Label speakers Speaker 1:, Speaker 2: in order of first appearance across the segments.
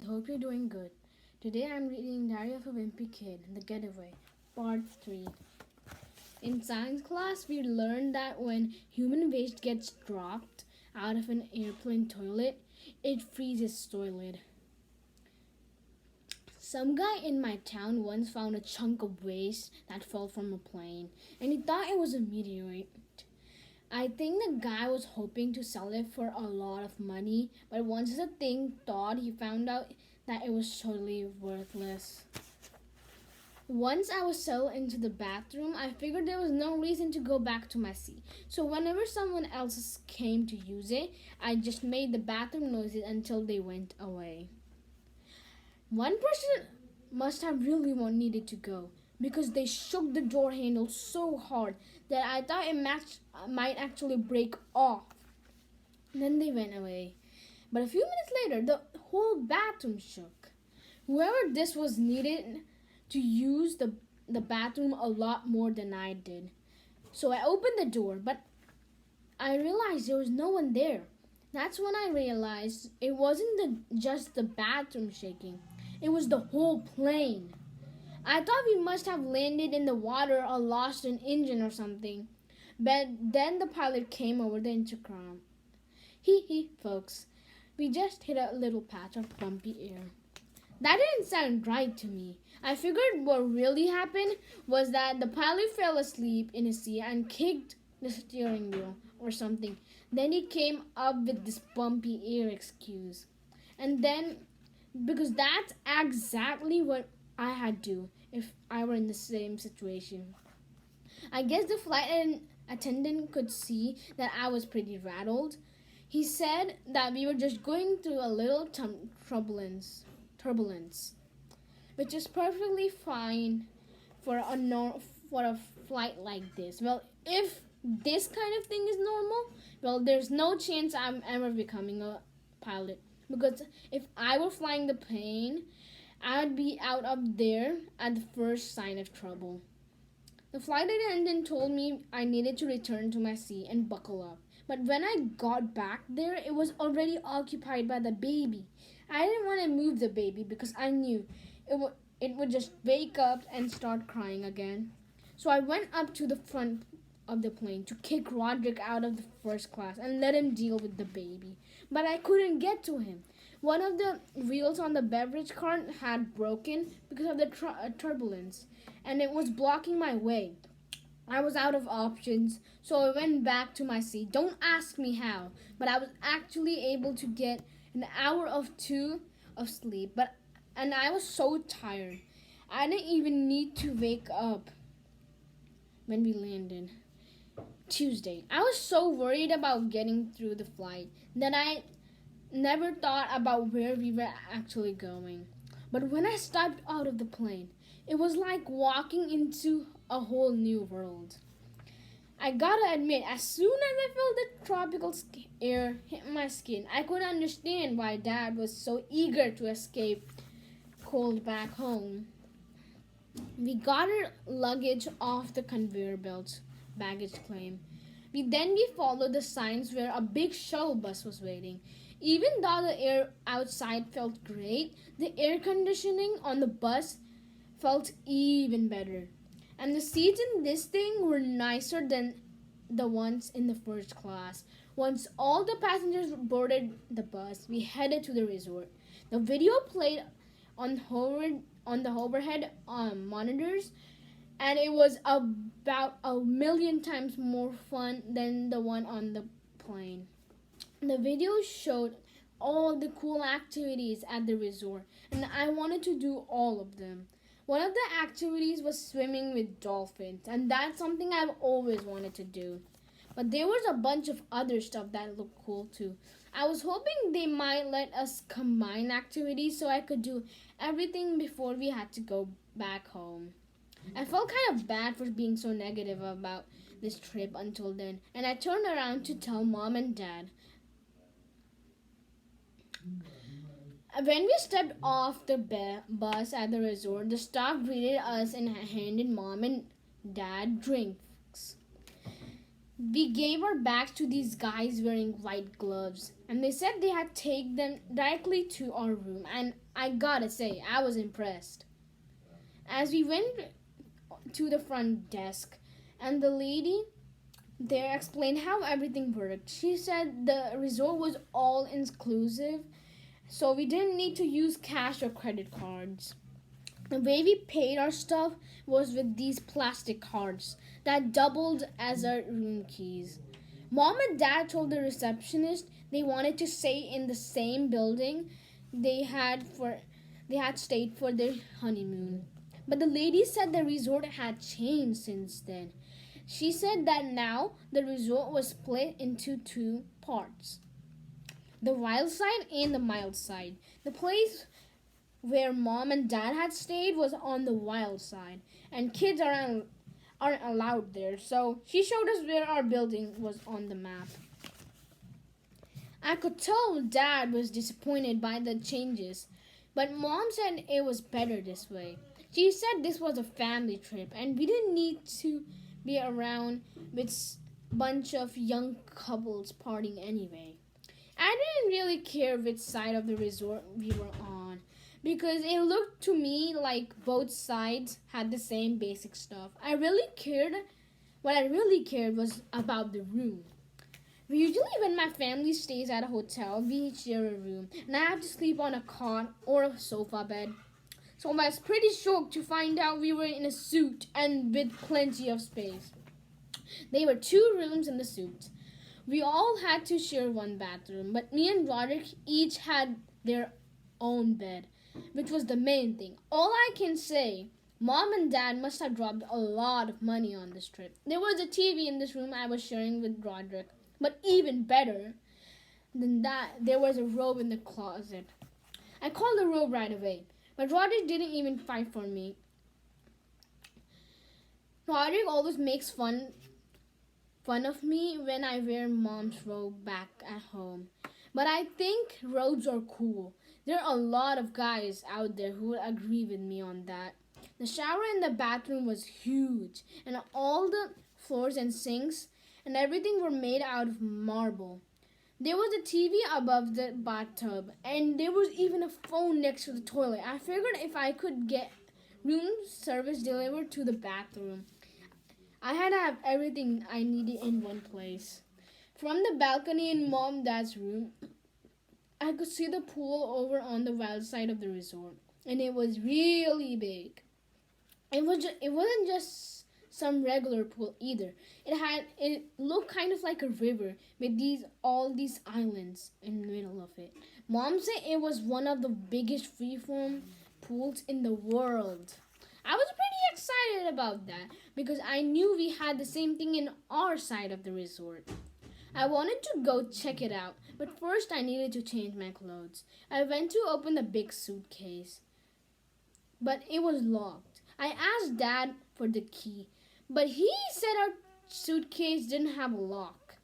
Speaker 1: hope you're doing good. Today I'm reading Diary of a Wimpy Kid, The Getaway, Part 3. In science class, we learned that when human waste gets dropped out of an airplane toilet, it freezes toilet. Some guy in my town once found a chunk of waste that fell from a plane, and he thought it was a meteorite. I think the guy was hoping to sell it for a lot of money, but once the thing thawed, he found out that it was totally worthless. Once I was settled into the bathroom, I figured there was no reason to go back to my seat. So whenever someone else came to use it, I just made the bathroom noises until they went away. One person must have really needed to go because they shook the door handle so hard that I thought it might actually break off. Then they went away. But a few minutes later, the whole bathroom shook. Whoever this was needed to use the bathroom a lot more than I did. So I opened the door, but I realized there was no one there. That's when I realized it wasn't just the bathroom shaking. It was the whole plane. I thought we must have landed in the water or lost an engine or something. But then the pilot came over the intercom. Hee, folks. We just hit a little patch of bumpy air. That didn't sound right to me. I figured what really happened was that the pilot fell asleep in his seat and kicked the steering wheel or something. Then he came up with this bumpy air excuse. And then, because that's exactly what I had to do if I were in the same situation. I guess the flight attendant could see that I was pretty rattled. He said that we were just going through a little turbulence, which is perfectly fine for a flight like this. Well, if this kind of thing is normal, well, there's no chance I'm ever becoming a pilot. Because if I were flying the plane, I'd be out of there at the first sign of trouble. The flight attendant told me I needed to return to my seat and buckle up. But when I got back there, it was already occupied by the baby. I didn't want to move the baby because I knew it would just wake up and start crying again. So I went up to the front of the plane to kick Roderick out of the first class and let him deal with the baby. But I couldn't get to him. One of the wheels on the beverage cart had broken because of the turbulence, and it was blocking my way. I was out of options, so I went back to my seat. Don't ask me how, but I was actually able to get an hour or two of sleep, and I was so tired. I didn't even need to wake up when we landed. Tuesday. I was so worried about getting through the flight that I never thought about where we were actually going. But when I stepped out of the plane, it was like walking into a whole new world. I gotta admit, as soon as I felt the tropical air hit my skin, I could understand why Dad was so eager to escape cold back home. We got our luggage off the conveyor belts, baggage claim. We followed the signs where a big shuttle bus was waiting. Even though the air outside felt great, the air conditioning on the bus felt even better. And the seats in this thing were nicer than the ones in the first class. Once all the passengers boarded the bus, we headed to the resort. The video played on the overhead monitors, and it was about a million times more fun than the one on the plane. The video showed all the cool activities at the resort, and I wanted to do all of them. One of the activities was swimming with dolphins, and that's something I've always wanted to do. But there was a bunch of other stuff that looked cool too. I was hoping they might let us combine activities so I could do everything before we had to go back home. I felt kind of bad for being so negative about this trip until then, and I turned around to tell Mom and Dad. When we stepped off the bus at the resort, the staff greeted us and handed Mom and Dad drinks. We gave our bags to these guys wearing white gloves, and they said they had taken them directly to our room, and I gotta say, I was impressed. As we went to the front desk, and the lady there explained how everything worked. She said the resort was all inclusive, so we didn't need to use cash or credit cards. The way we paid our stuff was with these plastic cards that doubled as our room keys. Mom and Dad told the receptionist they wanted to stay in the same building they had for they had stayed for their honeymoon. But the lady said the resort had changed since then. She said that now the resort was split into two parts, the wild side and the mild side. The place where Mom and Dad had stayed was on the wild side, and kids aren't allowed there. So she showed us where our building was on the map. I could tell Dad was disappointed by the changes, but Mom said it was better this way. She said this was a family trip and we didn't need to be around with bunch of young couples partying anyway. I didn't really care which side of the resort we were on because it looked to me like both sides had the same basic stuff. What I really cared was about the room. Usually when my family stays at a hotel, we share a room and I have to sleep on a cot or a sofa bed. So I was pretty shocked to find out we were in a suite and with plenty of space. There were two rooms in the suite. We all had to share one bathroom, but me and Roderick each had their own bed, which was the main thing. All I can say, Mom and Dad must have dropped a lot of money on this trip. There was a TV in this room I was sharing with Roderick, but even better than that, there was a robe in the closet. I called the robe right away, but Roderick didn't even fight for me. Roderick always makes fun of me when I wear Mom's robe back at home. But I think robes are cool. There are a lot of guys out there who would agree with me on that. The shower in the bathroom was huge, and all the floors and sinks and everything were made out of marble. There was a TV above the bathtub, and there was even a phone next to the toilet. I figured if I could get room service delivered to the bathroom, I had to have everything I needed in one place. From the balcony in Mom and Dad's room, I could see the pool over on the wild side of the resort, and it was really big. It wasn't just some regular pool either. It looked kind of like a river with all these islands in the middle of it. Mom said it was one of the biggest freeform pools in the world. I was pretty excited about that because I knew we had the same thing in our side of the resort. I wanted to go check it out, but first I needed to change my clothes. I went to open the big suitcase, but it was locked. I asked Dad for the key, but he said our suitcase didn't have a lock.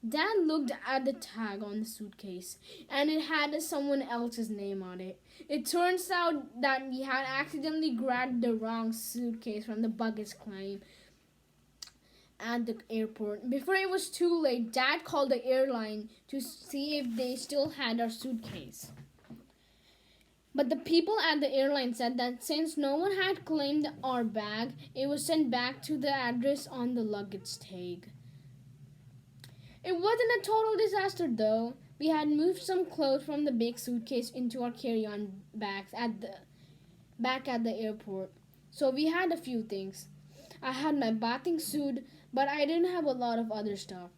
Speaker 1: Dad looked at the tag on the suitcase, and it had someone else's name on it. It turns out that we had accidentally grabbed the wrong suitcase from the baggage claim at the airport. Before it was too late, Dad called the airline to see if they still had our suitcase. But the people at the airline said that since no one had claimed our bag, it was sent back to the address on the luggage tag. It wasn't a total disaster though. We had moved some clothes from the big suitcase into our carry-on bags back at the airport. So we had a few things. I had my bathing suit, but I didn't have a lot of other stuff.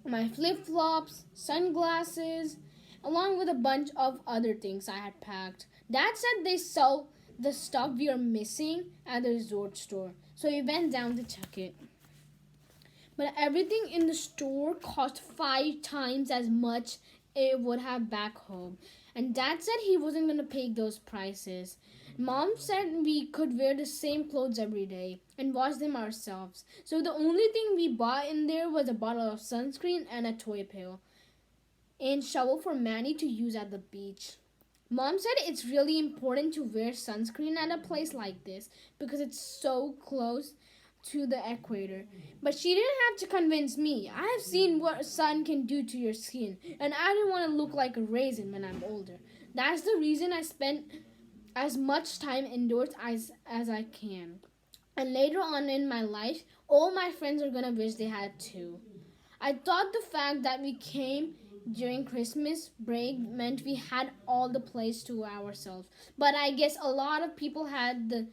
Speaker 1: My flip-flops, sunglasses, along with a bunch of other things I had packed. Dad said they sell the stuff we are missing at the resort store, so we went down to check it. But everything in the store cost 5 times as much it would have back home. And Dad said he wasn't going to pay those prices. Mom said we could wear the same clothes every day and wash them ourselves. So the only thing we bought in there was a bottle of sunscreen and a toy pail and shovel for Manny to use at the beach. Mom said it's really important to wear sunscreen at a place like this because it's so close to the equator. But she didn't have to convince me. I have seen what sun can do to your skin, and I didn't want to look like a raisin when I'm older. That's the reason I spent as much time indoors as I can. And later on in my life, all my friends are gonna wish they had too. I thought the fact that we came during Christmas break meant we had all the place to ourselves. But I guess a lot of people had the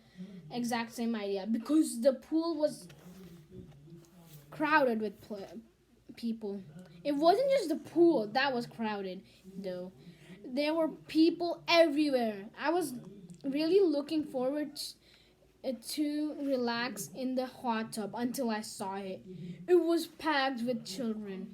Speaker 1: exact same idea because the pool was crowded with people. It wasn't just the pool that was crowded, though. There were people everywhere. I was really looking forward to relax in the hot tub until I saw it. It was packed with children.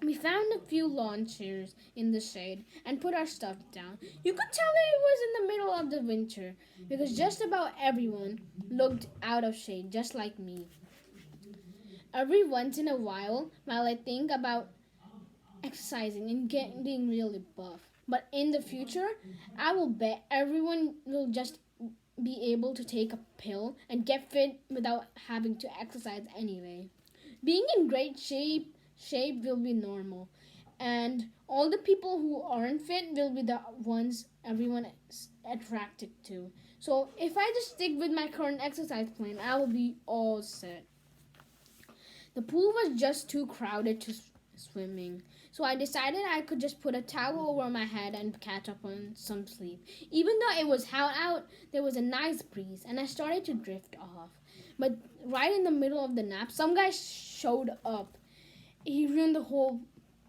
Speaker 1: We found a few lawn chairs in the shade and put our stuff down. You could tell it was in the middle of the winter because just about everyone looked out of shade, just like me. Every once in a while I think about exercising and getting really buff. But in the future, I will bet everyone will just be able to take a pill and get fit without having to exercise anyway. Being in great shape will be normal, and all the people who aren't fit will be the ones everyone is attracted to. So if I just stick with my current exercise plan, I will be all set. The pool was just too crowded to swimming, so I decided I could just put a towel over my head and catch up on some sleep. Even though it was hot out, there was a nice breeze, and I started to drift off. But right in the middle of the nap, some guy showed up. He ruined the whole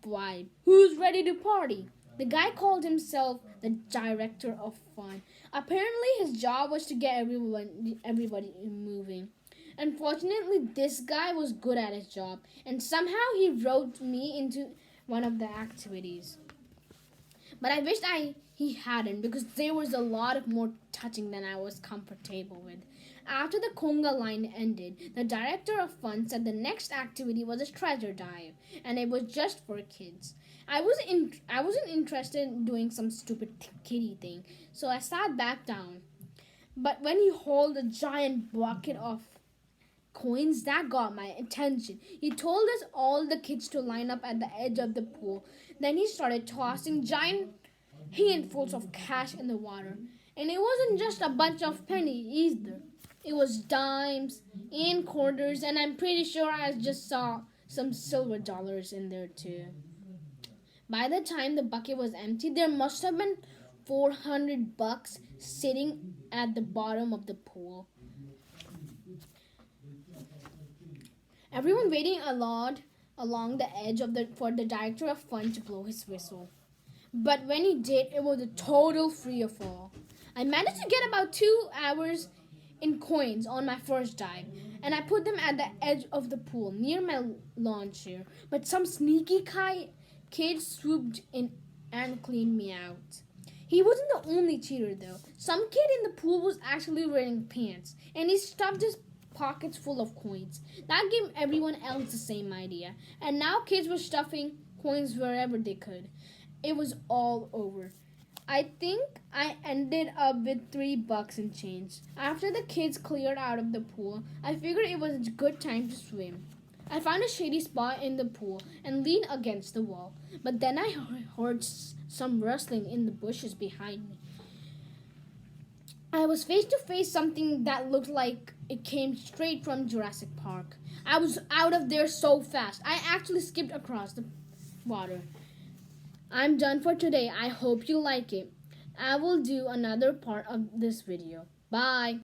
Speaker 1: vibe. Who's ready to party? The guy called himself the director of fun. Apparently, his job was to get everybody moving. Unfortunately, this guy was good at his job, and somehow he roped me into one of the activities. But I wished he hadn't, because there was a lot of more touching than I was comfortable with. After the conga line ended, the director of fun said the next activity was a treasure dive, and it was just for kids. I wasn't interested in doing some stupid kiddie thing, so I sat back down. But when he hauled a giant bucket of coins, that got my attention. He told us all the kids to line up at the edge of the pool. Then he started tossing giant handfuls of cash in the water. And it wasn't just a bunch of pennies either. It was dimes and quarters, and I'm pretty sure I just saw some silver dollars in there too. By the time the bucket was empty, there must have been $400 sitting at the bottom of the pool. Everyone waiting along the edge for the director of fun to blow his whistle. But when he did, it was a total free of all. I managed to get about 2 hours in coins on my first dive, and I put them at the edge of the pool near my lawn chair. But some sneaky kid swooped in and cleaned me out. He wasn't the only cheater though. Some kid in the pool was actually wearing pants, and he stuffed his pockets full of coins. That gave everyone else the same idea, and now kids were stuffing coins wherever they could. It was all over. I think I ended up with $3 and change. After the kids cleared out of the pool, I figured it was a good time to swim. I found a shady spot in the pool and leaned against the wall, but then I heard some rustling in the bushes behind me. I was face to face something that looked like it came straight from Jurassic Park. I was out of there so fast. I actually skipped across the water. I'm done for today. I hope you like it. I will do another part of this video. Bye.